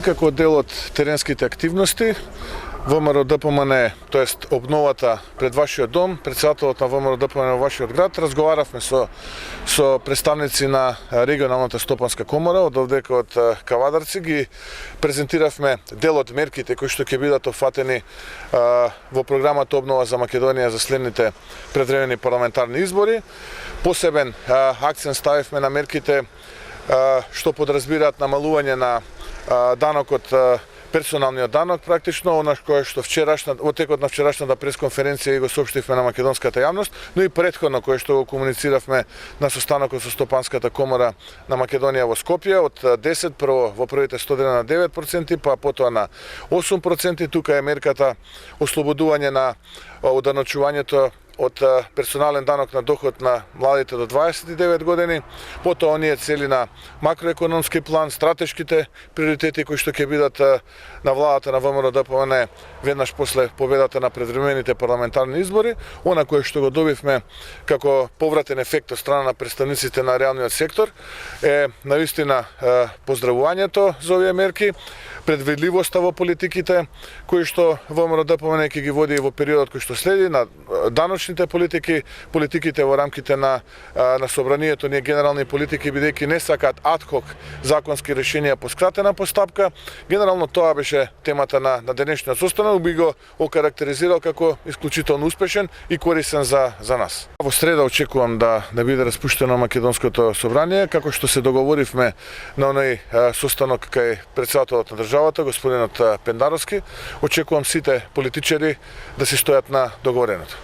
Како дел од теренските активности, ВМРО ДПМН, тоест обновата пред вашиот дом, председателот на ВМРО ДПМН во вашиот град, разговаравме со представници на регионалната стопанска комора од овдека од Кавадарци, ги презентиравме дел од мерките кои што ќе бидат офатени во програмата Обнова за Македонија за следните предвремени парламентарни избори. Посебен акцент ставивме на мерките што подразбираат намалување на данокот, персоналниот данок, практично, она кое што во текот на вчерашната пресконференција го соопштивме на македонската јавност, но и претходно кое што го комунициравме на состанокот со Стопанската комора на Македонија во Скопје, од 10 прво во првите 100 дена на 9%, па потоа на 8%. Тука е мерката ослободување на оданочувањето од персонален данок на доход на младите до 29 години, потоа оние цели на макроекономски план, стратешките приоритети кои што ќе бидат на владата на ВМРО ДПМН веднаш после победата на предвремените парламентарни избори, она кое што го добивме како повратен ефект од страна на представниците на реалниот сектор е навистина поздравувањето за овие мерки, предвидливоста во политиките кои што ВМРО ДПМН ќе ги води во периодот кој што следи, на даночните политики, политиките во рамките на собранието, ние генерални политики, бидејќи не сакаат адхок законски решенија по скратена постапка. Генерално тоа беше темата на денешниот состанок, би го окарактеризирал како исклучително успешен и корисен за нас. Во среда очекувам да биде распуштено македонското собрание, како што се договоривме на оној состанок кај председателот на државата, господинот Пендаровски. Очекувам сите политичари да се стојат на договореното.